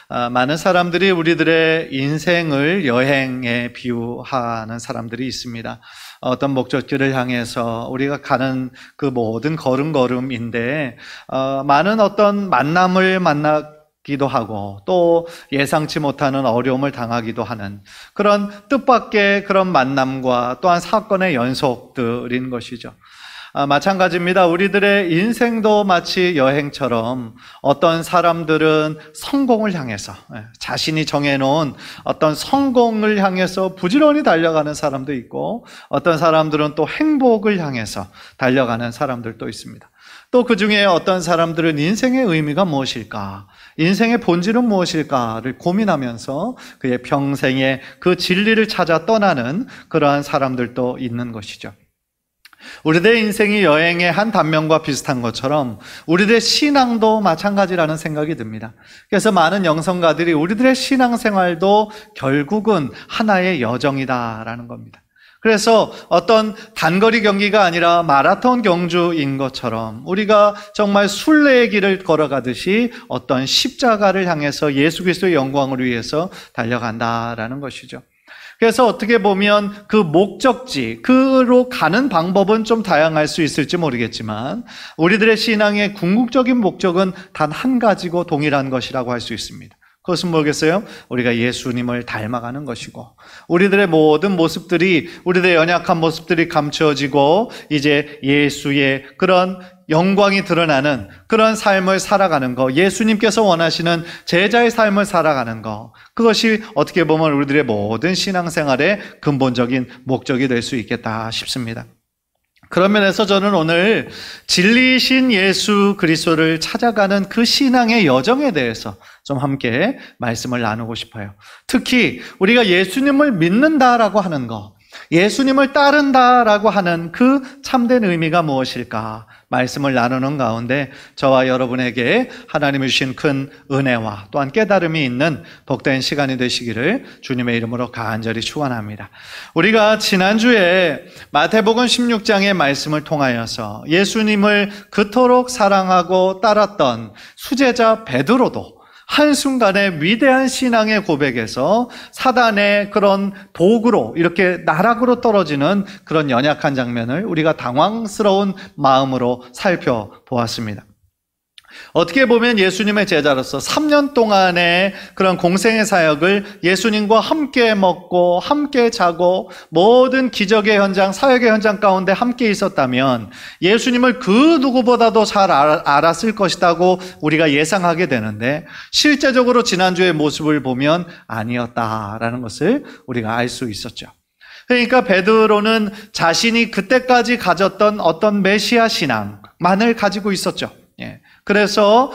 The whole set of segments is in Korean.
많은 사람들이 우리들의 인생을 여행에 비유하는 사람들이 있습니다. 어떤 목적지를 향해서 우리가 가는 그 모든 걸음걸음인데 많은 어떤 만남을 만나기도 하고 또 예상치 못하는 어려움을 당하기도 하는 그런 뜻밖의 그런 만남과 또한 사건의 연속들인 것이죠. 마찬가지입니다. 우리들의 인생도 마치 여행처럼 어떤 사람들은 성공을 향해서 자신이 정해놓은 어떤 성공을 향해서 부지런히 달려가는 사람도 있고 어떤 사람들은 또 행복을 향해서 달려가는 사람들도 있습니다. 또 그 중에 어떤 사람들은 인생의 의미가 무엇일까? 인생의 본질은 무엇일까를 고민하면서 그의 평생의 그 진리를 찾아 떠나는 그러한 사람들도 있는 것이죠. 우리들의 인생이 여행의 한 단면과 비슷한 것처럼 우리들의 신앙도 마찬가지라는 생각이 듭니다. 그래서 많은 영성가들이 우리들의 신앙생활도 결국은 하나의 여정이다라는 겁니다. 그래서 어떤 단거리 경기가 아니라 마라톤 경주인 것처럼 우리가 정말 순례의 길을 걸어가듯이 어떤 십자가를 향해서 예수 그리스도의 영광을 위해서 달려간다라는 것이죠. 그래서 어떻게 보면 그 목적지, 그로 가는 방법은 좀 다양할 수 있을지 모르겠지만 우리들의 신앙의 궁극적인 목적은 단 한 가지고 동일한 것이라고 할 수 있습니다. 그것은 뭐겠어요? 우리가 예수님을 닮아가는 것이고 우리들의 모든 모습들이 우리들의 연약한 모습들이 감추어지고 이제 예수의 그런 영광이 드러나는 그런 삶을 살아가는 것, 예수님께서 원하시는 제자의 삶을 살아가는 것, 그것이 어떻게 보면 우리들의 모든 신앙생활의 근본적인 목적이 될 수 있겠다 싶습니다. 그런 면에서 저는 오늘 진리이신 예수 그리스도를 찾아가는 그 신앙의 여정에 대해서 좀 함께 말씀을 나누고 싶어요. 특히 우리가 예수님을 믿는다라고 하는 것, 예수님을 따른다라고 하는 그 참된 의미가 무엇일까 말씀을 나누는 가운데 저와 여러분에게 하나님이 주신 큰 은혜와 또한 깨달음이 있는 복된 시간이 되시기를 주님의 이름으로 간절히 축원합니다. 우리가 지난주에 마태복음 16장의 말씀을 통하여서 예수님을 그토록 사랑하고 따랐던 수제자 베드로도 한순간에 위대한 신앙의 고백에서 사단의 그런 도구로 이렇게 나락으로 떨어지는 그런 연약한 장면을 우리가 당황스러운 마음으로 살펴보았습니다. 어떻게 보면 예수님의 제자로서 3년 동안의 그런 공생의 사역을 예수님과 함께 먹고 함께 자고 모든 기적의 현장, 사역의 현장 가운데 함께 있었다면 예수님을 그 누구보다도 잘 알았을 것이라고 우리가 예상하게 되는데 실제적으로 지난주의 모습을 보면 아니었다라는 것을 우리가 알 수 있었죠. 그러니까 베드로는 자신이 그때까지 가졌던 어떤 메시아 신앙만을 가지고 있었죠. 그래서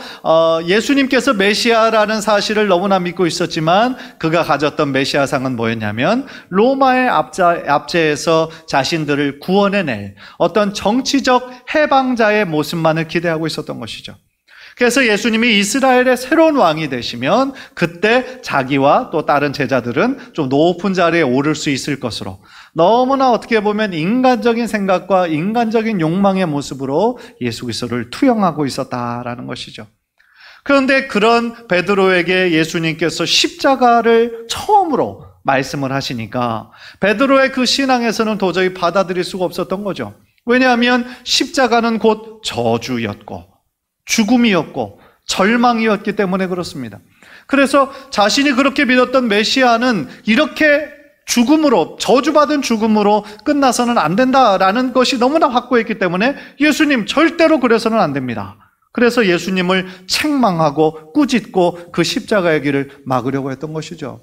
예수님께서 메시아라는 사실을 너무나 믿고 있었지만 그가 가졌던 메시아상은 뭐였냐면 로마의 압제에서 자신들을 구원해낼 어떤 정치적 해방자의 모습만을 기대하고 있었던 것이죠. 그래서 예수님이 이스라엘의 새로운 왕이 되시면 그때 자기와 또 다른 제자들은 좀 높은 자리에 오를 수 있을 것으로 너무나 어떻게 보면 인간적인 생각과 인간적인 욕망의 모습으로 예수 그리스도를 투영하고 있었다라는 것이죠. 그런데 그런 베드로에게 예수님께서 십자가를 처음으로 말씀을 하시니까 베드로의 그 신앙에서는 도저히 받아들일 수가 없었던 거죠. 왜냐하면 십자가는 곧 저주였고 죽음이었고 절망이었기 때문에 그렇습니다. 그래서 자신이 그렇게 믿었던 메시아는 이렇게 죽음으로, 저주받은 죽음으로 끝나서는 안 된다라는 것이 너무나 확고했기 때문에 예수님 절대로 그래서는 안 됩니다. 그래서 예수님을 책망하고 꾸짖고 그 십자가의 길을 막으려고 했던 것이죠.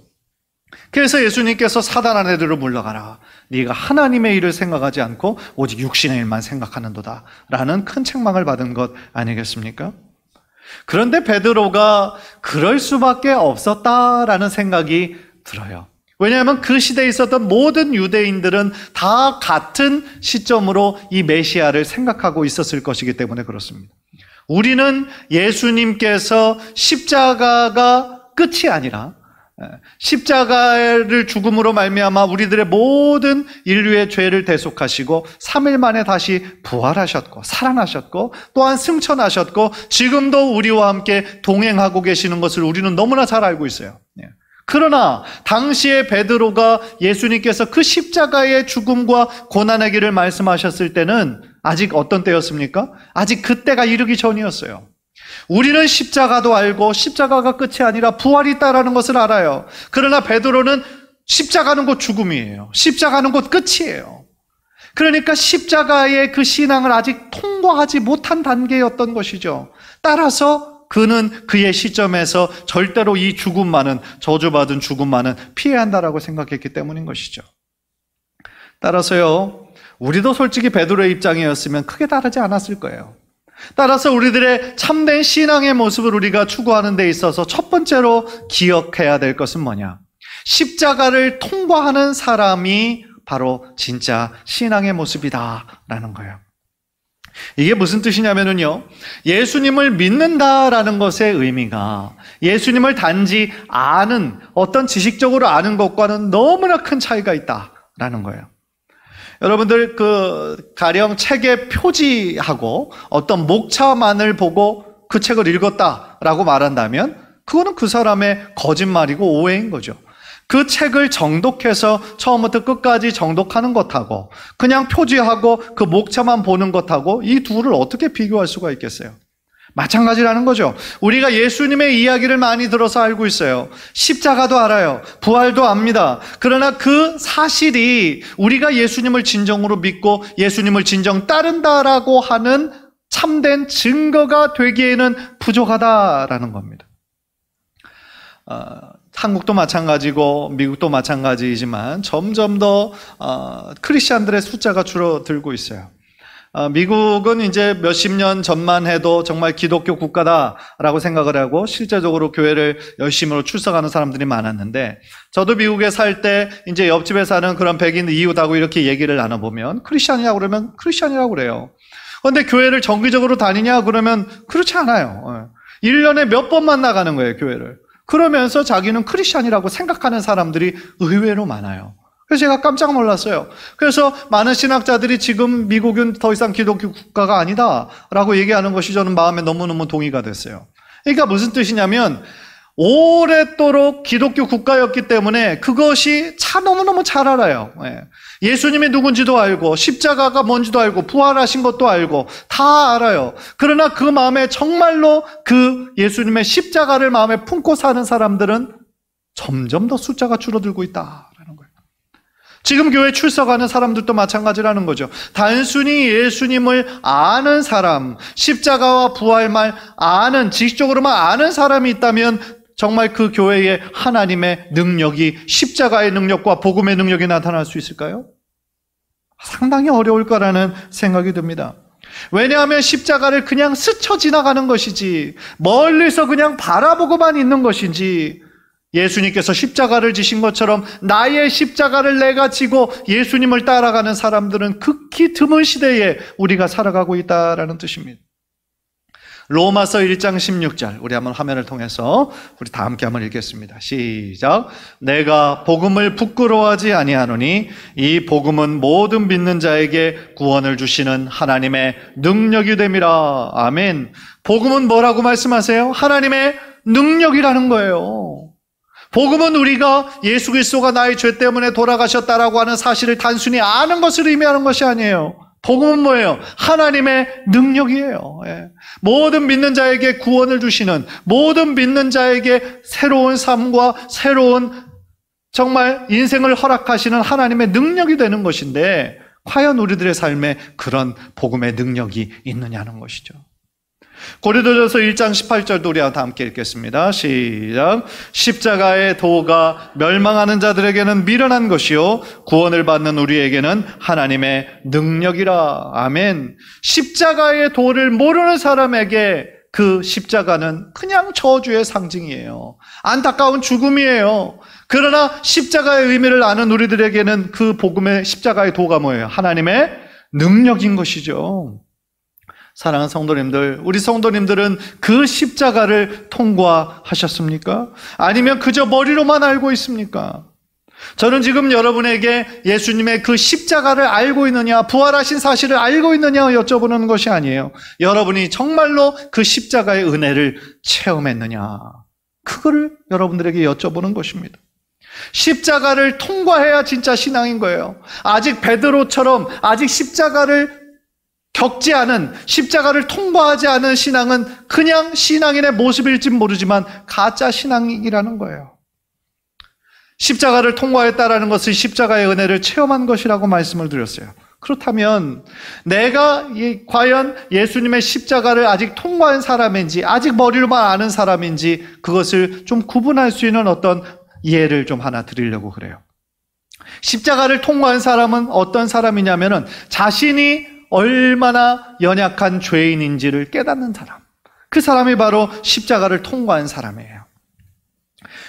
그래서 예수님께서 사단 아내들을 물러가라. 네가 하나님의 일을 생각하지 않고 오직 육신의 일만 생각하는도다 라는 큰 책망을 받은 것 아니겠습니까? 그런데 베드로가 그럴 수밖에 없었다라는 생각이 들어요. 왜냐하면 그 시대에 있었던 모든 유대인들은 다 같은 시점으로 이 메시아를 생각하고 있었을 것이기 때문에 그렇습니다. 우리는 예수님께서 십자가가 끝이 아니라 십자가를 죽음으로 말미암아 우리들의 모든 인류의 죄를 대속하시고 3일 만에 다시 부활하셨고 살아나셨고 또한 승천하셨고 지금도 우리와 함께 동행하고 계시는 것을 우리는 너무나 잘 알고 있어요. 그러나 당시에 베드로가 예수님께서 그 십자가의 죽음과 고난의 길을 말씀하셨을 때는 아직 어떤 때였습니까? 아직 그때가 이르기 전이었어요. 우리는 십자가도 알고 십자가가 끝이 아니라 부활이 있다라는 것을 알아요. 그러나 베드로는 십자가는 곧 죽음이에요. 십자가는 곧 끝이에요. 그러니까 십자가의 그 신앙을 아직 통과하지 못한 단계였던 것이죠. 따라서 그는 그의 시점에서 절대로 이 죽음만은, 저주받은 죽음만은 피해야 한다라고 생각했기 때문인 것이죠. 따라서요, 우리도 솔직히 베드로의 입장이었으면 크게 다르지 않았을 거예요. 따라서 우리들의 참된 신앙의 모습을 우리가 추구하는 데 있어서 첫 번째로 기억해야 될 것은 뭐냐? 십자가를 통과하는 사람이 바로 진짜 신앙의 모습이다라는 거예요. 이게 무슨 뜻이냐면요, 예수님을 믿는다라는 것의 의미가 예수님을 단지 아는, 어떤 지식적으로 아는 것과는 너무나 큰 차이가 있다라는 거예요. 여러분들 가령 책의 표지하고 어떤 목차만을 보고 그 책을 읽었다라고 말한다면 그거는 그 사람의 거짓말이고 오해인 거죠. 그 책을 정독해서 처음부터 끝까지 정독하는 것하고 그냥 표지하고 그 목차만 보는 것하고 이 둘을 어떻게 비교할 수가 있겠어요? 마찬가지라는 거죠. 우리가 예수님의 이야기를 많이 들어서 알고 있어요. 십자가도 알아요. 부활도 압니다. 그러나 그 사실이 우리가 예수님을 진정으로 믿고 예수님을 진정 따른다라고 하는 참된 증거가 되기에는 부족하다라는 겁니다. 한국도 마찬가지고 미국도 마찬가지이지만 점점 더 크리스찬들의 숫자가 줄어들고 있어요. 미국은 이제 몇십 년 전만 해도 정말 기독교 국가다라고 생각을 하고 실제적으로 교회를 열심으로 출석하는 사람들이 많았는데, 저도 미국에 살 때 이제 옆집에 사는 그런 백인 이웃하고 이렇게 얘기를 나눠보면 크리스찬이라고 그러면 크리스찬이라고 그래요. 그런데 교회를 정기적으로 다니냐 그러면 그렇지 않아요. 1년에 몇 번만 나가는 거예요, 교회를. 그러면서 자기는 크리스찬이라고 생각하는 사람들이 의외로 많아요. 그래서 제가 깜짝 놀랐어요. 그래서 많은 신학자들이 지금 미국은 더 이상 기독교 국가가 아니다라고 얘기하는 것이 저는 마음에 너무너무 동의가 됐어요. 그러니까 무슨 뜻이냐면 오랫도록 기독교 국가였기 때문에 그것이 너무너무 잘 알아요. 예수님이 누군지도 알고 십자가가 뭔지도 알고 부활하신 것도 알고 다 알아요. 그러나 그 마음에 정말로 그 예수님의 십자가를 마음에 품고 사는 사람들은 점점 더 숫자가 줄어들고 있다라는 거예요. 지금 교회 출석하는 사람들도 마찬가지라는 거죠. 단순히 예수님을 아는 사람, 십자가와 부활만 아는, 지식적으로만 아는 사람이 있다면 정말 그 교회에 하나님의 능력이, 십자가의 능력과 복음의 능력이 나타날 수 있을까요? 상당히 어려울 거라는 생각이 듭니다. 왜냐하면 십자가를 그냥 스쳐 지나가는 것이지, 멀리서 그냥 바라보고만 있는 것이지, 예수님께서 십자가를 지신 것처럼 나의 십자가를 내가 지고 예수님을 따라가는 사람들은 극히 드문 시대에 우리가 살아가고 있다라는 뜻입니다. 로마서 1장 16절, 우리 한번 화면을 통해서 우리 다 함께 한번 읽겠습니다. 시작. 내가 복음을 부끄러워하지 아니하노니 이 복음은 모든 믿는 자에게 구원을 주시는 하나님의 능력이 됨이라. 아멘. 복음은 뭐라고 말씀하세요? 하나님의 능력이라는 거예요. 복음은 우리가 예수 그리스도가 나의 죄 때문에 돌아가셨다라고 하는 사실을 단순히 아는 것을 의미하는 것이 아니에요. 복음은 뭐예요? 하나님의 능력이에요. 모든 믿는 자에게 구원을 주시는, 모든 믿는 자에게 새로운 삶과 새로운 정말 인생을 허락하시는 하나님의 능력이 되는 것인데, 과연 우리들의 삶에 그런 복음의 능력이 있느냐는 것이죠. 고린도전서 1장 18절도 우리 다 함께 읽겠습니다. 시작. 십자가의 도가 멸망하는 자들에게는 미련한 것이요 구원을 받는 우리에게는 하나님의 능력이라. 아멘. 십자가의 도를 모르는 사람에게 그 십자가는 그냥 저주의 상징이에요. 안타까운 죽음이에요. 그러나 십자가의 의미를 아는 우리들에게는 그 복음의 십자가의 도가 뭐예요? 하나님의 능력인 것이죠. 사랑하는 성도님들, 우리 성도님들은 그 십자가를 통과하셨습니까? 아니면 그저 머리로만 알고 있습니까? 저는 지금 여러분에게 예수님의 그 십자가를 알고 있느냐, 부활하신 사실을 알고 있느냐 여쭤보는 것이 아니에요. 여러분이 정말로 그 십자가의 은혜를 체험했느냐, 그거를 여러분들에게 여쭤보는 것입니다. 십자가를 통과해야 진짜 신앙인 거예요. 아직 베드로처럼 아직 십자가를 겪지 않은, 십자가를 통과하지 않은 신앙은 그냥 신앙인의 모습일진 모르지만 가짜 신앙이라는 거예요. 십자가를 통과했다라는 것은 십자가의 은혜를 체험한 것이라고 말씀을 드렸어요. 그렇다면 내가 과연 예수님의 십자가를 아직 통과한 사람인지, 아직 머리로만 아는 사람인지, 그것을 좀 구분할 수 있는 어떤 예를 좀 하나 드리려고 그래요. 십자가를 통과한 사람은 어떤 사람이냐면은 자신이 얼마나 연약한 죄인인지를 깨닫는 사람, 그 사람이 바로 십자가를 통과한 사람이에요.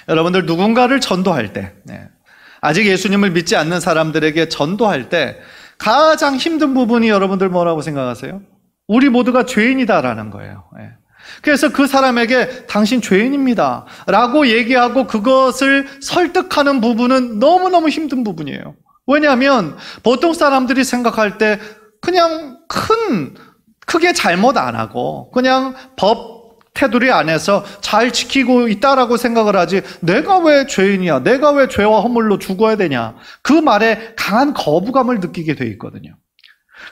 여러분들, 누군가를 전도할 때, 아직 예수님을 믿지 않는 사람들에게 전도할 때 가장 힘든 부분이 여러분들 뭐라고 생각하세요? 우리 모두가 죄인이다라는 거예요. 그래서 그 사람에게 당신 죄인입니다 라고 얘기하고 그것을 설득하는 부분은 너무너무 힘든 부분이에요. 왜냐하면 보통 사람들이 생각할 때 그냥 크게 잘못 안 하고 그냥 법 테두리 안에서 잘 지키고 있다라고 생각을 하지, 내가 왜 죄인이야, 내가 왜 죄와 허물로 죽어야 되냐, 그 말에 강한 거부감을 느끼게 돼 있거든요.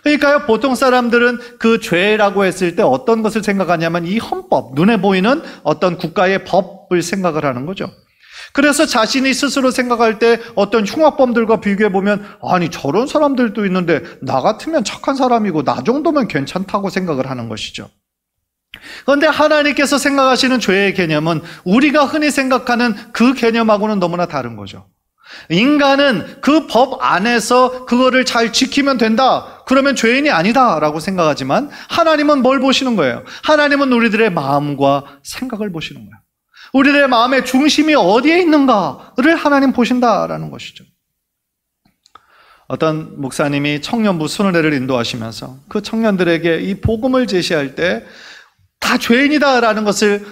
그러니까요, 보통 사람들은 그 죄라고 했을 때 어떤 것을 생각하냐면 이 헌법, 눈에 보이는 어떤 국가의 법을 생각을 하는 거죠. 그래서 자신이 스스로 생각할 때 어떤 흉악범들과 비교해보면, 아니 저런 사람들도 있는데 나 같으면 착한 사람이고 나 정도면 괜찮다고 생각을 하는 것이죠. 그런데 하나님께서 생각하시는 죄의 개념은 우리가 흔히 생각하는 그 개념하고는 너무나 다른 거죠. 인간은 그 법 안에서 그거를 잘 지키면 된다, 그러면 죄인이 아니다 라고 생각하지만 하나님은 뭘 보시는 거예요? 하나님은 우리들의 마음과 생각을 보시는 거예요. 우리들의 마음의 중심이 어디에 있는가를 하나님 보신다라는 것이죠. 어떤 목사님이 청년부 순회를 인도하시면서 그 청년들에게 이 복음을 제시할 때 다 죄인이다라는 것을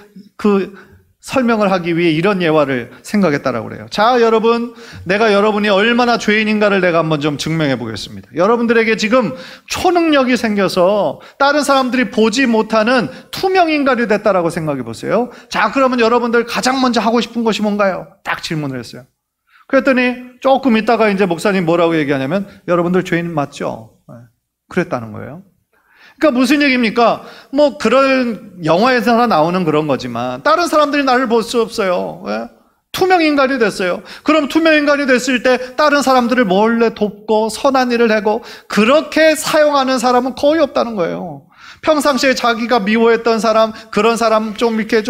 설명을 하기 위해 이런 예화를 생각했다라고 그래요. 자, 여러분, 내가 여러분이 얼마나 죄인인가를 내가 한번 좀 증명해 보겠습니다. 여러분들에게 지금 초능력이 생겨서 다른 사람들이 보지 못하는 투명 인간이 됐다라고 생각해 보세요. 자, 그러면 여러분들 가장 먼저 하고 싶은 것이 뭔가요? 딱 질문을 했어요. 그랬더니 조금 있다가 이제 목사님 뭐라고 얘기하냐면, 여러분들 죄인 맞죠? 그랬다는 거예요. 그러니까 무슨 얘기입니까? 뭐 그런 영화에서나 나오는 그런 거지만 다른 사람들이 나를 볼 수 없어요. 왜? 투명 인간이 됐어요. 그럼 투명 인간이 됐을 때 다른 사람들을 몰래 돕고 선한 일을 하고 그렇게 사용하는 사람은 거의 없다는 거예요. 평상시에 자기가 미워했던 사람, 그런 사람 좀 이렇게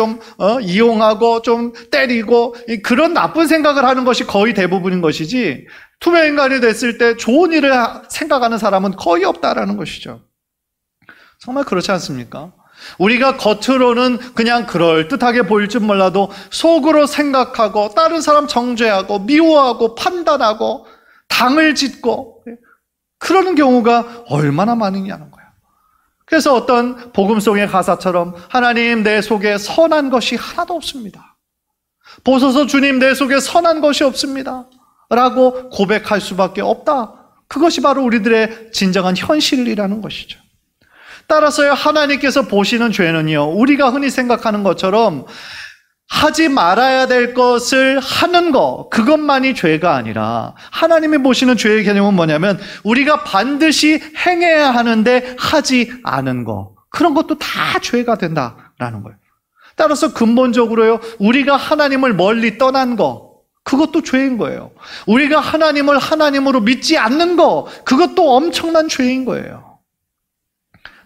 이용하고 좀 때리고 그런 나쁜 생각을 하는 것이 거의 대부분인 것이지, 투명 인간이 됐을 때 좋은 일을 생각하는 사람은 거의 없다라는 것이죠. 정말 그렇지 않습니까? 우리가 겉으로는 그냥 그럴듯하게 보일지 몰라도 속으로 생각하고 다른 사람 정죄하고 미워하고 판단하고 당을 짓고 그러는 경우가 얼마나 많으냐는 거예요. 그래서 어떤 복음송의 가사처럼, 하나님 내 속에 선한 것이 하나도 없습니다, 보소서 주님 내 속에 선한 것이 없습니다 라고 고백할 수밖에 없다. 그것이 바로 우리들의 진정한 현실이라는 것이죠. 따라서요, 하나님께서 보시는 죄는요, 우리가 흔히 생각하는 것처럼 하지 말아야 될 것을 하는 것, 그것만이 죄가 아니라 하나님이 보시는 죄의 개념은 뭐냐면 우리가 반드시 행해야 하는데 하지 않은 것, 그런 것도 다 죄가 된다라는 거예요. 따라서 근본적으로요, 우리가 하나님을 멀리 떠난 것, 그것도 죄인 거예요. 우리가 하나님을 하나님으로 믿지 않는 것, 그것도 엄청난 죄인 거예요.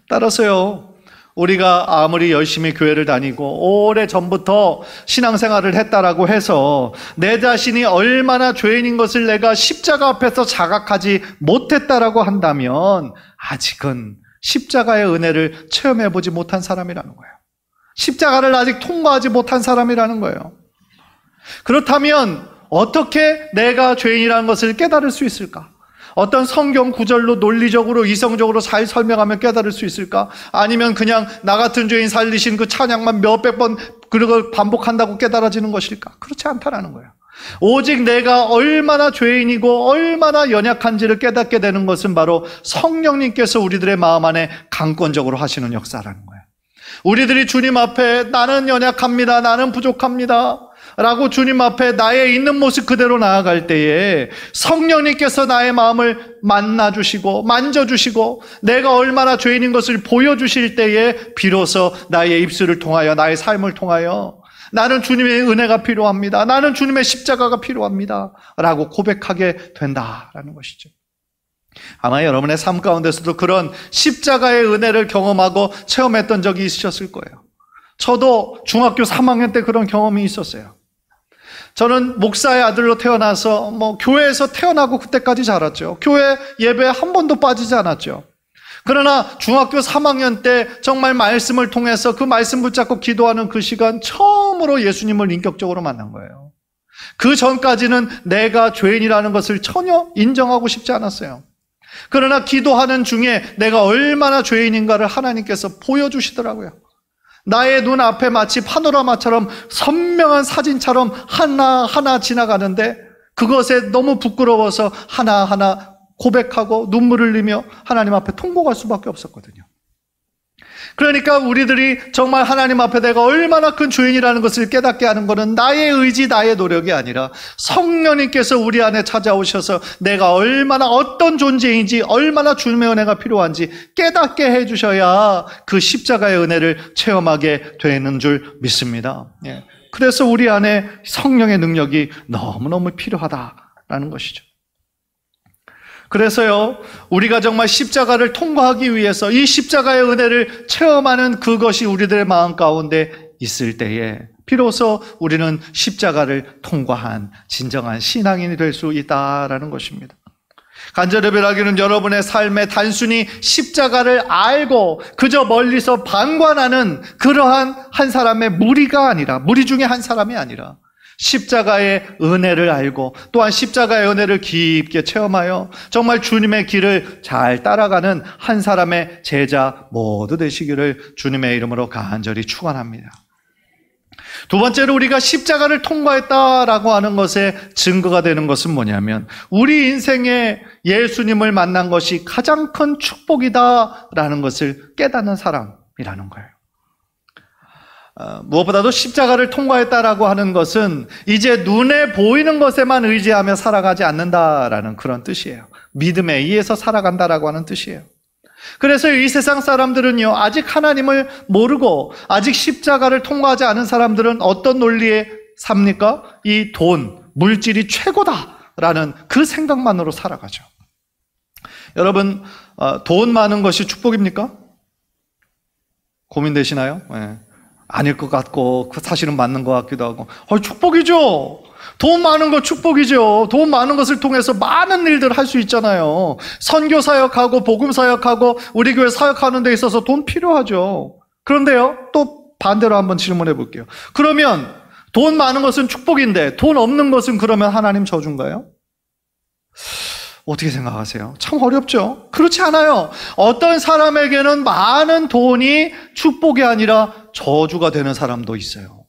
따라서요, 우리가 아무리 열심히 교회를 다니고 오래전부터 신앙생활을 했다라고 해서 내 자신이 얼마나 죄인인 것을 내가 십자가 앞에서 자각하지 못했다라고 한다면 아직은 십자가의 은혜를 체험해보지 못한 사람이라는 거예요. 십자가를 아직 통과하지 못한 사람이라는 거예요. 그렇다면 어떻게 내가 죄인이라는 것을 깨달을 수 있을까? 어떤 성경 구절로 논리적으로 이성적으로 잘 설명하면 깨달을 수 있을까? 아니면 그냥 나 같은 죄인 살리신 그 찬양만 몇백 번 그걸 반복한다고 깨달아지는 것일까? 그렇지 않다라는 거예요. 오직 내가 얼마나 죄인이고 얼마나 연약한지를 깨닫게 되는 것은 바로 성령님께서 우리들의 마음 안에 강권적으로 하시는 역사라는 거예요. 우리들이 주님 앞에 나는 연약합니다, 나는 부족합니다 라고 주님 앞에 나의 있는 모습 그대로 나아갈 때에 성령님께서 나의 마음을 만나주시고 만져주시고 내가 얼마나 죄인인 것을 보여주실 때에 비로소 나의 입술을 통하여 나의 삶을 통하여 나는 주님의 은혜가 필요합니다, 나는 주님의 십자가가 필요합니다 라고 고백하게 된다라는 것이죠. 아마 여러분의 삶 가운데서도 그런 십자가의 은혜를 경험하고 체험했던 적이 있으셨을 거예요. 저도 중학교 3학년 때 그런 경험이 있었어요. 저는 목사의 아들로 태어나서 교회에서 태어나고 그때까지 자랐죠. 교회 예배에 한 번도 빠지지 않았죠. 그러나 중학교 3학년 때 정말 말씀을 통해서 그 말씀 붙잡고 기도하는 그 시간 처음으로 예수님을 인격적으로 만난 거예요. 그 전까지는 내가 죄인이라는 것을 전혀 인정하고 싶지 않았어요. 그러나 기도하는 중에 내가 얼마나 죄인인가를 하나님께서 보여주시더라고요. 나의 눈앞에 마치 파노라마처럼 선명한 사진처럼 하나하나 지나가는데 그것에 너무 부끄러워서 하나하나 고백하고 눈물을 흘리며 하나님 앞에 통곡할 수밖에 없었거든요. 그러니까 우리들이 정말 하나님 앞에 내가 얼마나 큰 죄인이라는 것을 깨닫게 하는 것은 나의 의지, 나의 노력이 아니라 성령님께서 우리 안에 찾아오셔서 내가 얼마나 어떤 존재인지 얼마나 주님의 은혜가 필요한지 깨닫게 해주셔야 그 십자가의 은혜를 체험하게 되는 줄 믿습니다. 그래서 우리 안에 성령의 능력이 너무너무 필요하다라는 것이죠. 그래서요, 우리가 정말 십자가를 통과하기 위해서 이 십자가의 은혜를 체험하는 그것이 우리들의 마음 가운데 있을 때에 비로소 우리는 십자가를 통과한 진정한 신앙인이 될 수 있다라는 것입니다. 간절히 바라기는 여러분의 삶에 단순히 십자가를 알고 그저 멀리서 방관하는 그러한 한 사람의 무리 중에 한 사람이 아니라 십자가의 은혜를 알고 또한 십자가의 은혜를 깊게 체험하여 정말 주님의 길을 잘 따라가는 한 사람의 제자 모두 되시기를 주님의 이름으로 간절히 축원합니다. 두 번째로 우리가 십자가를 통과했다라고 하는 것의 증거가 되는 것은 뭐냐면 우리 인생에 예수님을 만난 것이 가장 큰 축복이다라는 것을 깨닫는 사람이라는 거예요. 무엇보다도 십자가를 통과했다라고 하는 것은 이제 눈에 보이는 것에만 의지하며 살아가지 않는다라는 그런 뜻이에요. 믿음에 의해서 살아간다라고 하는 뜻이에요. 그래서 이 세상 사람들은요, 아직 하나님을 모르고 아직 십자가를 통과하지 않은 사람들은 어떤 논리에 삽니까? 이 돈, 물질이 최고다라는 그 생각만으로 살아가죠. 여러분, 돈 많은 것이 축복입니까? 고민되시나요? 네. 아닐 것 같고 사실은 맞는 것 같기도 하고 축복이죠. 돈 많은 거 축복이죠. 돈 많은 것을 통해서 많은 일들을 할 수 있잖아요. 선교 사역하고 복음 사역하고 우리 교회 사역하는 데 있어서 돈 필요하죠. 그런데요, 또 반대로 한번 질문해 볼게요. 그러면 돈 많은 것은 축복인데 돈 없는 것은 그러면 하나님 저주인가요? 어떻게 생각하세요? 참 어렵죠? 그렇지 않아요. 어떤 사람에게는 많은 돈이 축복이 아니라 저주가 되는 사람도 있어요.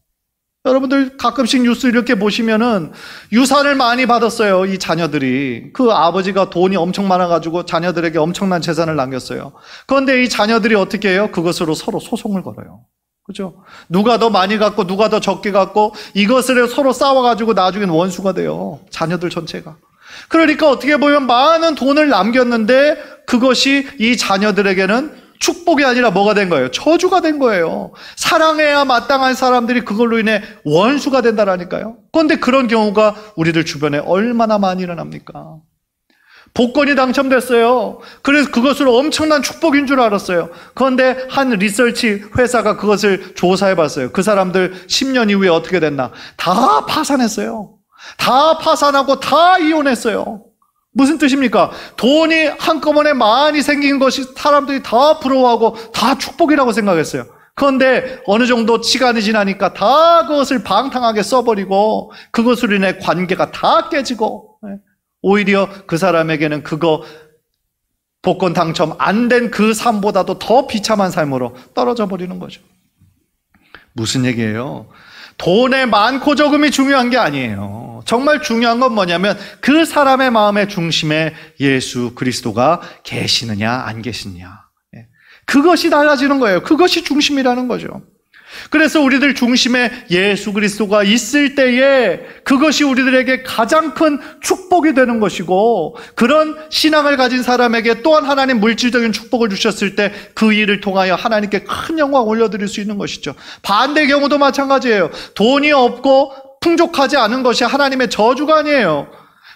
여러분들 가끔씩 뉴스 이렇게 보시면은 유산을 많이 받았어요. 이 자녀들이. 그 아버지가 돈이 엄청 많아가지고 자녀들에게 엄청난 재산을 남겼어요. 그런데 이 자녀들이 어떻게 해요? 그것으로 서로 소송을 걸어요. 그죠? 누가 더 많이 갖고 누가 더 적게 갖고 이것을 서로 싸워가지고 나중엔 원수가 돼요. 자녀들 전체가. 그러니까 어떻게 보면 많은 돈을 남겼는데 그것이 이 자녀들에게는 축복이 아니라 뭐가 된 거예요? 저주가 된 거예요. 사랑해야 마땅한 사람들이 그걸로 인해 원수가 된다라니까요. 그런데 그런 경우가 우리들 주변에 얼마나 많이 일어납니까? 복권이 당첨됐어요. 그래서 그것을 엄청난 축복인 줄 알았어요. 그런데 한 리서치 회사가 그것을 조사해봤어요. 그 사람들 10년 이후에 어떻게 됐나? 다 파산했어요. 다 파산하고 다 이혼했어요. 무슨 뜻입니까? 돈이 한꺼번에 많이 생긴 것이 사람들이 다 부러워하고 다 축복이라고 생각했어요. 그런데 어느 정도 시간이 지나니까 다 그것을 방탕하게 써버리고 그것으로 인해 관계가 다 깨지고 오히려 그 사람에게는 그거 복권 당첨 안 된 그 삶보다도 더 비참한 삶으로 떨어져 버리는 거죠. 무슨 얘기예요? 돈의 많고 적음이 중요한 게 아니에요. 정말 중요한 건 뭐냐면 그 사람의 마음의 중심에 예수 그리스도가 계시느냐 안 계시느냐, 그것이 달라지는 거예요. 그것이 중심이라는 거죠. 그래서 우리들 중심에 예수 그리스도가 있을 때에 그것이 우리들에게 가장 큰 축복이 되는 것이고, 그런 신앙을 가진 사람에게 또한 하나님 물질적인 축복을 주셨을 때 그 일을 통하여 하나님께 큰 영광 올려드릴 수 있는 것이죠. 반대 경우도 마찬가지예요. 돈이 없고 풍족하지 않은 것이 하나님의 저주가 아니에요.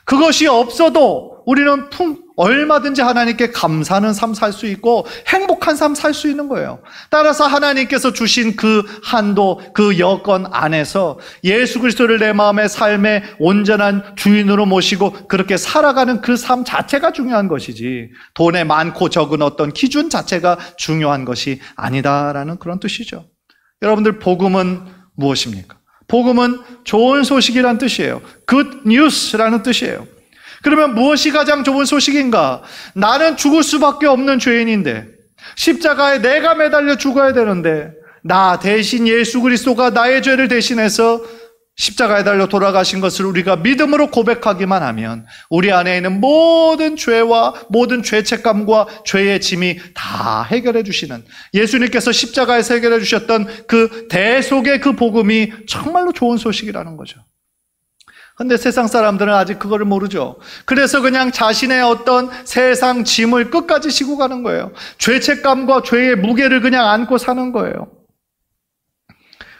그것이 없어도 우리는 얼마든지 하나님께 감사하는 삶 살 수 있고 행복한 삶 살 수 있는 거예요. 따라서 하나님께서 주신 그 한도, 그 여건 안에서 예수 그리스도를 내 마음의 삶의 온전한 주인으로 모시고 그렇게 살아가는 그 삶 자체가 중요한 것이지, 돈에 많고 적은 어떤 기준 자체가 중요한 것이 아니다라는 그런 뜻이죠. 여러분들, 복음은 무엇입니까? 복음은 좋은 소식이란 뜻이에요. Good news라는 뜻이에요. 그러면 무엇이 가장 좋은 소식인가? 나는 죽을 수밖에 없는 죄인인데, 십자가에 내가 매달려 죽어야 되는데, 나 대신 예수 그리스도가 나의 죄를 대신해서 십자가에 달려 돌아가신 것을 우리가 믿음으로 고백하기만 하면 우리 안에 있는 모든 죄와 모든 죄책감과 죄의 짐이 다 해결해 주시는, 예수님께서 십자가에서 해결해 주셨던 그 대속의 그 복음이 정말로 좋은 소식이라는 거죠. 근데 세상 사람들은 아직 그거를 모르죠. 그래서 그냥 자신의 어떤 세상 짐을 끝까지 지고 가는 거예요. 죄책감과 죄의 무게를 그냥 안고 사는 거예요.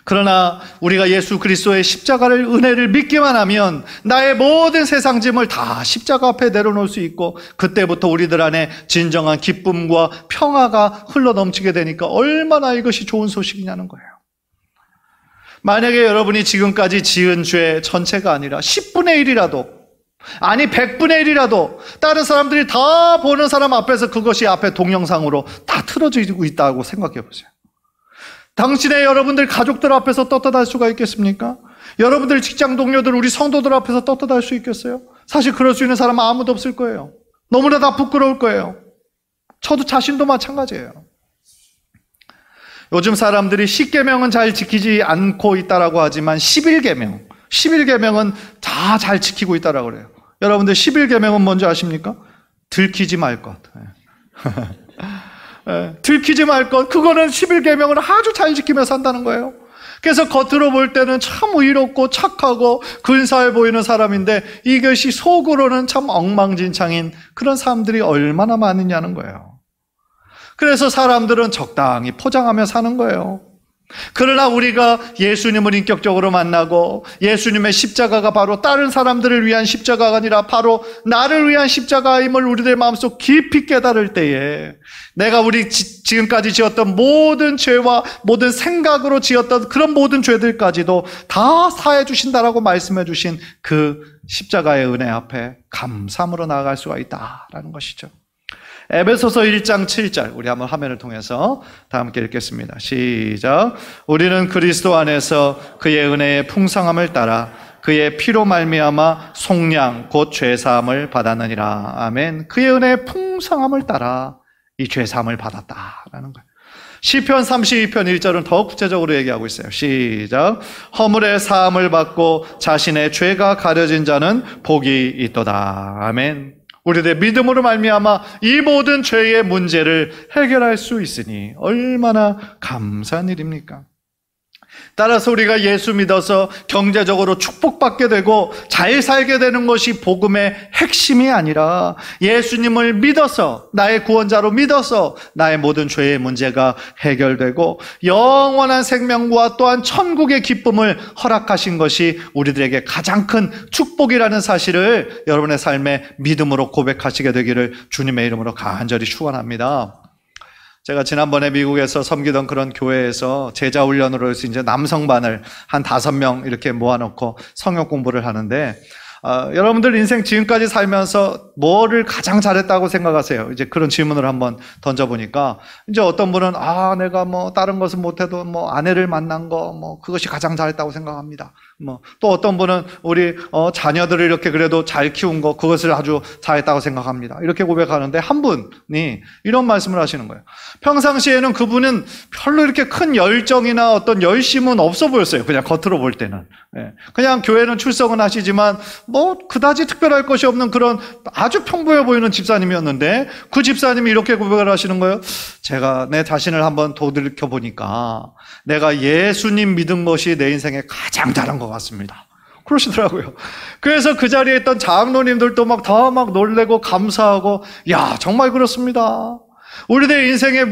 그러나 우리가 예수 그리스도의 십자가를, 은혜를 믿기만 하면 나의 모든 세상 짐을 다 십자가 앞에 내려놓을 수 있고, 그때부터 우리들 안에 진정한 기쁨과 평화가 흘러넘치게 되니까 얼마나 이것이 좋은 소식이냐는 거예요. 만약에 여러분이 지금까지 지은 죄 전체가 아니라 10분의 1이라도, 아니 100분의 1이라도 다른 사람들이 다 보는 사람 앞에서 그것이 앞에 동영상으로 다 틀어지고 있다고 생각해 보세요. 당신의 여러분들 가족들 앞에서 떳떳할 수가 있겠습니까? 여러분들 직장 동료들, 우리 성도들 앞에서 떳떳할 수 있겠어요? 사실 그럴 수 있는 사람은 아무도 없을 거예요. 너무나 다 부끄러울 거예요. 저도 자신도 마찬가지예요. 요즘 사람들이 10계명은 잘 지키지 않고 있다라고 하지만 11계명은 다 잘 지키고 있다라고 그래요. 여러분들 11계명은 뭔지 아십니까? 들키지 말 것. 들키지 말 것. 그거는 11계명을 아주 잘 지키며 산다는 거예요. 그래서 겉으로 볼 때는 참 의롭고 착하고 근사해 보이는 사람인데 이것이 속으로는 참 엉망진창인 그런 사람들이 얼마나 많으냐는 거예요. 그래서 사람들은 적당히 포장하며 사는 거예요. 그러나 우리가 예수님을 인격적으로 만나고 예수님의 십자가가 바로 다른 사람들을 위한 십자가가 아니라 바로 나를 위한 십자가임을 우리들 마음속 깊이 깨달을 때에 내가 지금까지 지었던 모든 죄와 모든 생각으로 지었던 그런 모든 죄들까지도 다 사해 주신다라고 말씀해 주신 그 십자가의 은혜 앞에 감사함으로 나아갈 수가 있다라는 것이죠. 에베소서 1장 7절, 우리 한번 화면을 통해서 다 함께 읽겠습니다. 시작. 우리는 그리스도 안에서 그의 은혜의 풍성함을 따라 그의 피로 말미암아 속량 곧 죄사함을 받았느니라. 아멘. 그의 은혜의 풍성함을 따라 이 죄사함을 받았다라는 거예요. 시편 32편 1절은 더 구체적으로 얘기하고 있어요. 시작. 허물의 사함을 받고 자신의 죄가 가려진 자는 복이 있도다. 아멘. 우리들의 믿음으로 말미암아 이 모든 죄의 문제를 해결할 수 있으니 얼마나 감사한 일입니까? 따라서 우리가 예수 믿어서 경제적으로 축복받게 되고 잘 살게 되는 것이 복음의 핵심이 아니라 예수님을 믿어서, 나의 구원자로 믿어서 나의 모든 죄의 문제가 해결되고 영원한 생명과 또한 천국의 기쁨을 허락하신 것이 우리들에게 가장 큰 축복이라는 사실을 여러분의 삶에 믿음으로 고백하시게 되기를 주님의 이름으로 간절히 축원합니다. 제가 지난번에 미국에서 섬기던 그런 교회에서 제자 훈련으로 해서 이제 남성반을 한 5명 이렇게 모아놓고 성역 공부를 하는데, 여러분들 인생 지금까지 살면서 뭐를 가장 잘했다고 생각하세요? 이제 그런 질문을 한번 던져보니까, 이제 어떤 분은, 내가 뭐 다른 것은 못해도 뭐 아내를 만난 거, 뭐 그것이 가장 잘했다고 생각합니다. 또 어떤 분은 우리 자녀들을 이렇게 그래도 잘 키운 거, 그것을 아주 잘했다고 생각합니다. 이렇게 고백하는데 한 분이 이런 말씀을 하시는 거예요. 평상시에는 그분은 별로 이렇게 큰 열정이나 어떤 열심은 없어 보였어요. 그냥 겉으로 볼 때는. 그냥 교회는 출석은 하시지만 그다지 특별할 것이 없는 그런 아주 평범해 보이는 집사님이었는데, 그 집사님이 이렇게 고백을 하시는 거예요. 제가 내 자신을 한번 돌이켜 보니까 내가 예수님 믿은 것이 내 인생에 가장 잘한 것 같습니다. 그러시더라고요. 그래서 그 자리에 있던 장로님들도 다 놀래고 감사하고, 야, 정말 그렇습니다. 우리들 인생에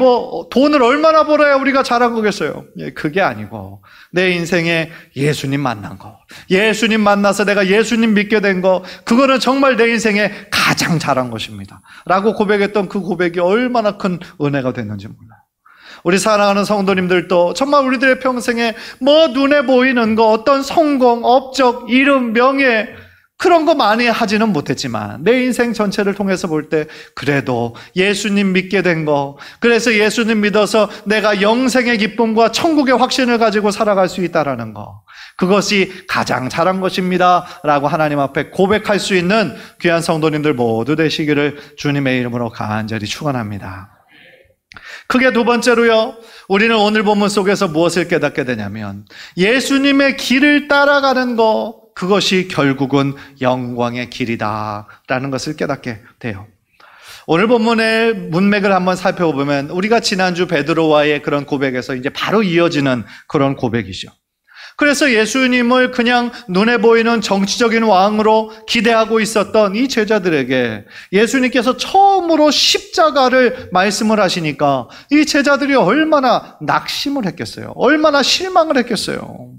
돈을 얼마나 벌어야 우리가 잘한 거겠어요? 그게 아니고 내 인생에 예수님 만난 거, 예수님 만나서 내가 예수님 믿게 된 거, 그거는 정말 내 인생에 가장 잘한 것입니다 라고 고백했던 그 고백이 얼마나 큰 은혜가 됐는지 몰라요. 우리 사랑하는 성도님들도 정말 우리들의 평생에 눈에 보이는 거, 어떤 성공, 업적, 이름, 명예, 그런 거 많이 하지는 못했지만 내 인생 전체를 통해서 볼 때 그래도 예수님 믿게 된 거, 그래서 예수님 믿어서 내가 영생의 기쁨과 천국의 확신을 가지고 살아갈 수 있다라는 거, 그것이 가장 잘한 것입니다 라고 하나님 앞에 고백할 수 있는 귀한 성도님들 모두 되시기를 주님의 이름으로 간절히 축원합니다. 크게 두 번째로요, 우리는 오늘 본문 속에서 무엇을 깨닫게 되냐면 예수님의 길을 따라가는 것, 그것이 결국은 영광의 길이다라는 것을 깨닫게 돼요. 오늘 본문의 문맥을 한번 살펴보면 우리가 지난주 베드로와의 그런 고백에서 이제 바로 이어지는 그런 고백이죠. 그래서 예수님을 그냥 눈에 보이는 정치적인 왕으로 기대하고 있었던 이 제자들에게 예수님께서 처음으로 십자가를 말씀을 하시니까 이 제자들이 얼마나 낙심을 했겠어요. 얼마나 실망을 했겠어요.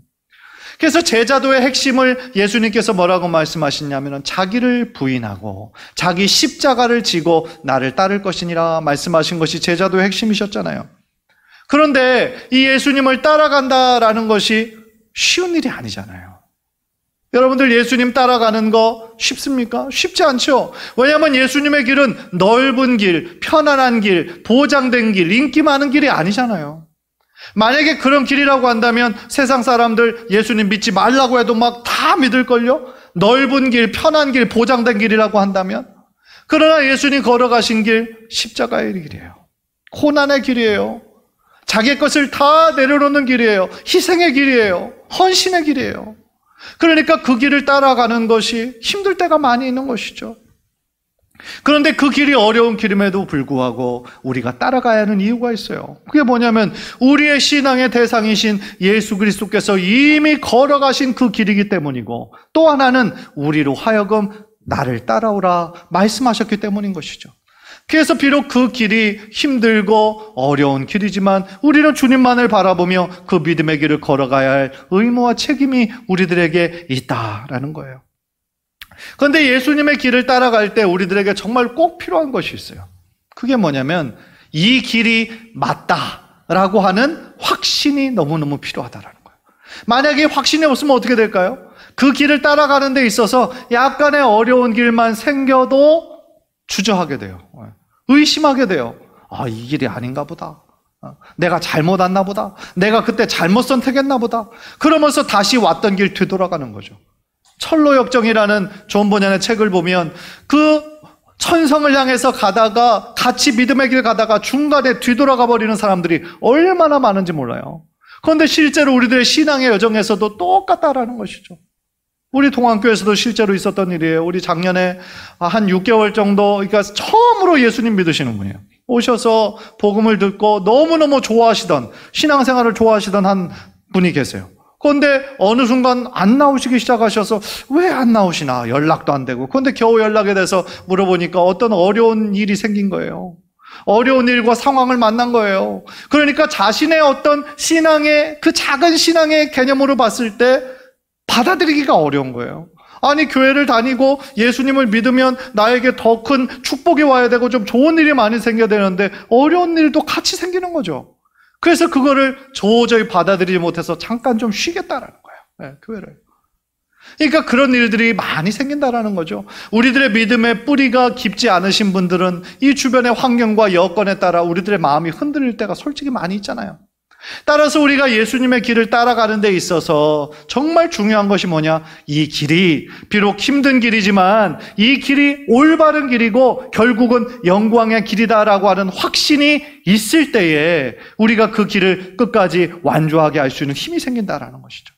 그래서 제자도의 핵심을 예수님께서 뭐라고 말씀하시냐면 자기를 부인하고 자기 십자가를 지고 나를 따를 것이니라 말씀하신 것이 제자도의 핵심이셨잖아요. 그런데 이 예수님을 따라간다라는 것이 쉬운 일이 아니잖아요. 여러분들 예수님 따라가는 거 쉽습니까? 쉽지 않죠. 왜냐하면 예수님의 길은 넓은 길, 편안한 길, 보장된 길, 인기 많은 길이 아니잖아요. 만약에 그런 길이라고 한다면 세상 사람들 예수님 믿지 말라고 해도 다 믿을걸요? 넓은 길, 편한 길, 보장된 길이라고 한다면. 그러나 예수님 걸어가신 길, 십자가의 길이에요. 고난의 길이에요. 자기 것을 다 내려놓는 길이에요. 희생의 길이에요. 헌신의 길이에요. 그러니까 그 길을 따라가는 것이 힘들 때가 많이 있는 것이죠. 그런데 그 길이 어려운 길임에도 불구하고 우리가 따라가야 하는 이유가 있어요. 그게 뭐냐면 우리의 신앙의 대상이신 예수 그리스도께서 이미 걸어가신 그 길이기 때문이고, 또 하나는 우리로 하여금 나를 따라오라 말씀하셨기 때문인 것이죠. 그래서 비록 그 길이 힘들고 어려운 길이지만 우리는 주님만을 바라보며 그 믿음의 길을 걸어가야 할 의무와 책임이 우리들에게 있다라는 거예요. 그런데 예수님의 길을 따라갈 때 우리들에게 정말 꼭 필요한 것이 있어요. 그게 뭐냐면 이 길이 맞다라고 하는 확신이 너무너무 필요하다라는 거예요. 만약에 확신이 없으면 어떻게 될까요? 그 길을 따라가는 데 있어서 약간의 어려운 길만 생겨도 주저하게 돼요. 의심하게 돼요. 이 길이 아닌가 보다. 내가 잘못 왔나 보다. 내가 그때 잘못 선택했나 보다. 그러면서 다시 왔던 길 뒤돌아가는 거죠. 철로역정이라는 존 버년의 책을 보면 그 천성을 향해서 가다가 같이 믿음의 길 가다가 중간에 뒤돌아가 버리는 사람들이 얼마나 많은지 몰라요. 그런데 실제로 우리들의 신앙의 여정에서도 똑같다라는 것이죠. 우리 동안교회에서도 실제로 있었던 일이에요. 우리 작년에 한 6개월 정도, 그러니까 처음으로 예수님 믿으시는 분이에요. 오셔서 복음을 듣고 너무너무 좋아하시던, 신앙생활을 좋아하시던 한 분이 계세요. 그런데 어느 순간 안 나오시기 시작하셔서 왜 안 나오시나, 연락도 안 되고. 그런데 겨우 연락에 대해서 물어보니까 어떤 어려운 일이 생긴 거예요. 어려운 일과 상황을 만난 거예요. 그러니까 자신의 어떤 신앙의, 그 작은 신앙의 개념으로 봤을 때 받아들이기가 어려운 거예요. 아니, 교회를 다니고 예수님을 믿으면 나에게 더 큰 축복이 와야 되고 좀 좋은 일이 많이 생겨야 되는데 어려운 일도 같이 생기는 거죠. 그래서 그거를 도저히 받아들이지 못해서 잠깐 좀 쉬겠다라는 거예요. 교회를. 그러니까 그런 일들이 많이 생긴다라는 거죠. 우리들의 믿음의 뿌리가 깊지 않으신 분들은 이 주변의 환경과 여건에 따라 우리들의 마음이 흔들릴 때가 솔직히 많이 있잖아요. 따라서 우리가 예수님의 길을 따라가는 데 있어서 정말 중요한 것이 뭐냐? 이 길이 비록 힘든 길이지만 이 길이 올바른 길이고 결국은 영광의 길이다라고 하는 확신이 있을 때에 우리가 그 길을 끝까지 완주하게 할 수 있는 힘이 생긴다라는 것이죠.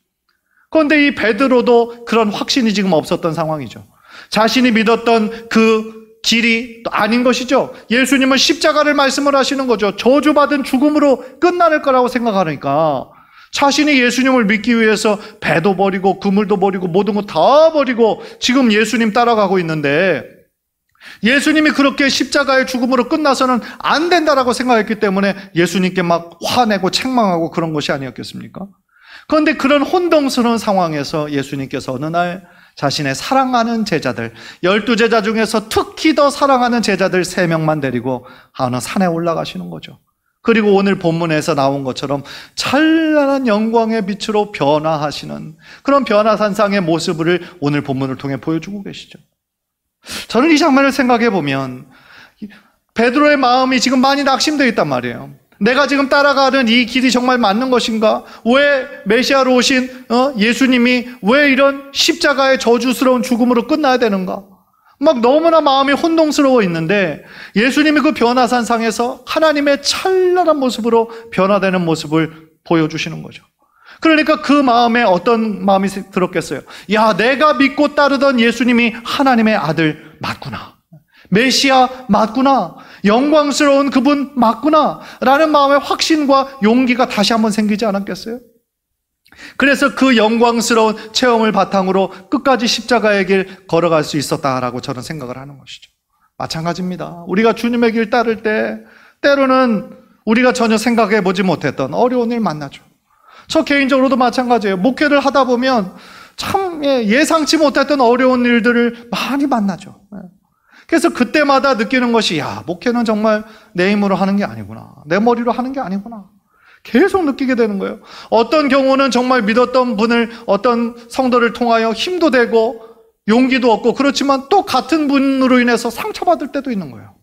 그런데 이 베드로도 그런 확신이 지금 없었던 상황이죠. 자신이 믿었던 그 길이 아닌 것이죠. 예수님은 십자가를 말씀을 하시는 거죠. 저주받은 죽음으로 끝날 거라고 생각하니까 자신이 예수님을 믿기 위해서 배도 버리고 그물도 버리고 모든 거 다 버리고 지금 예수님 따라가고 있는데 예수님이 그렇게 십자가의 죽음으로 끝나서는 안 된다라고 생각했기 때문에 예수님께 막 화내고 책망하고 그런 것이 아니었겠습니까? 그런데 그런 혼동스러운 상황에서 예수님께서 어느 날 자신의 사랑하는 제자들, 12제자 중에서 특히 더 사랑하는 제자들 3명만 데리고 어느 산에 올라가시는 거죠. 그리고 오늘 본문에서 나온 것처럼 찬란한 영광의 빛으로 변화하시는 그런 변화산상의 모습을 오늘 본문을 통해 보여주고 계시죠. 저는 이 장면을 생각해 보면 베드로의 마음이 지금 많이 낙심되어 있단 말이에요. 내가 지금 따라가는 이 길이 정말 맞는 것인가? 왜 메시아로 오신 예수님이 왜 이런 십자가의 저주스러운 죽음으로 끝나야 되는가? 막 너무나 마음이 혼동스러워 있는데 예수님이 그 변화산상에서 하나님의 찬란한 모습으로 변화되는 모습을 보여주시는 거죠. 그러니까 그 마음에 어떤 마음이 들었겠어요? 야, 내가 믿고 따르던 예수님이 하나님의 아들 맞구나. 메시아 맞구나. 영광스러운 그분 맞구나 라는 마음의 확신과 용기가 다시 한번 생기지 않았겠어요? 그래서 그 영광스러운 체험을 바탕으로 끝까지 십자가의 길 걸어갈 수 있었다라고 저는 생각을 하는 것이죠. 마찬가지입니다. 우리가 주님의 길 따를 때 때로는 우리가 전혀 생각해 보지 못했던 어려운 일 만나죠. 저 개인적으로도 마찬가지예요. 목회를 하다 보면 참 예상치 못했던 어려운 일들을 많이 만나죠. 그래서 그때마다 느끼는 것이 야, 목회는 정말 내 힘으로 하는 게 아니구나. 내 머리로 하는 게 아니구나. 계속 느끼게 되는 거예요. 어떤 경우는 정말 믿었던 분을 어떤 성도를 통하여 힘도 되고 용기도 얻고 그렇지만 또 같은 분으로 인해서 상처받을 때도 있는 거예요.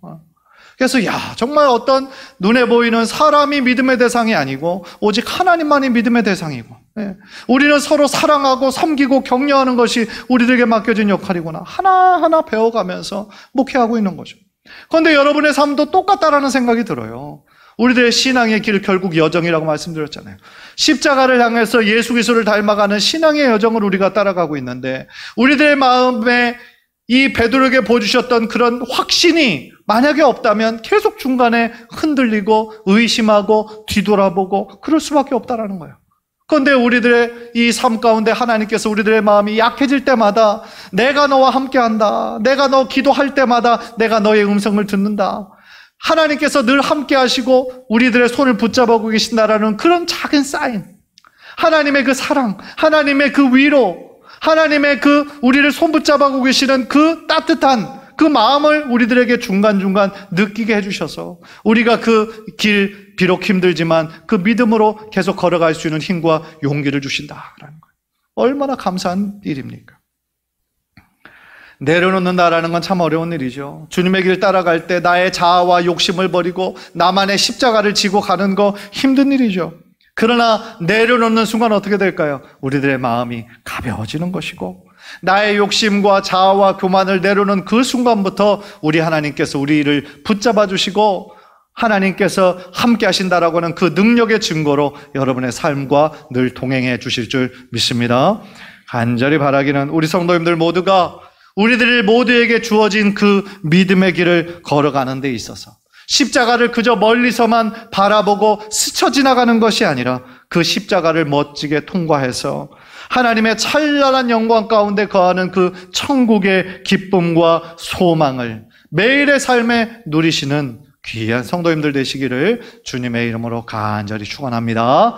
그래서 야, 정말 어떤 눈에 보이는 사람이 믿음의 대상이 아니고 오직 하나님만이 믿음의 대상이고 우리는 서로 사랑하고 섬기고 격려하는 것이 우리들에게 맡겨진 역할이구나. 하나하나 배워가면서 목회하고 있는 거죠. 그런데 여러분의 삶도 똑같다라는 생각이 들어요. 우리들의 신앙의 길 결국 여정이라고 말씀드렸잖아요. 십자가를 향해서 예수 그리스도를 닮아가는 신앙의 여정을 우리가 따라가고 있는데 우리들의 마음에 이 베드로에게 보여주셨던 그런 확신이 만약에 없다면 계속 중간에 흔들리고 의심하고 뒤돌아보고 그럴 수밖에 없다라는 거예요. 그런데 우리들의 이 삶 가운데 하나님께서 우리들의 마음이 약해질 때마다 내가 너와 함께한다. 내가 너 기도할 때마다 내가 너의 음성을 듣는다. 하나님께서 늘 함께 하시고 우리들의 손을 붙잡고 계신다라는 그런 작은 사인, 하나님의 그 사랑, 하나님의 그 위로, 하나님의 그 우리를 손붙잡고 계시는 그 따뜻한 그 마음을 우리들에게 중간중간 느끼게 해주셔서 우리가 그 길 비록 힘들지만 그 믿음으로 계속 걸어갈 수 있는 힘과 용기를 주신다라는 거예요. 얼마나 감사한 일입니까? 내려놓는다라는 건 참 어려운 일이죠. 주님의 길 따라갈 때 나의 자아와 욕심을 버리고 나만의 십자가를 지고 가는 거 힘든 일이죠. 그러나 내려놓는 순간 어떻게 될까요? 우리들의 마음이 가벼워지는 것이고 나의 욕심과 자아와 교만을 내려놓는 그 순간부터 우리 하나님께서 우리를 붙잡아 주시고 하나님께서 함께 하신다라고 하는 그 능력의 증거로 여러분의 삶과 늘 동행해 주실 줄 믿습니다. 간절히 바라기는 우리 성도님들 모두가 우리들 모두에게 주어진 그 믿음의 길을 걸어가는 데 있어서 십자가를 그저 멀리서만 바라보고 스쳐 지나가는 것이 아니라 그 십자가를 멋지게 통과해서 하나님의 찬란한 영광 가운데 거하는 그 천국의 기쁨과 소망을 매일의 삶에 누리시는 귀한 성도님들 되시기를 주님의 이름으로 간절히 축원합니다.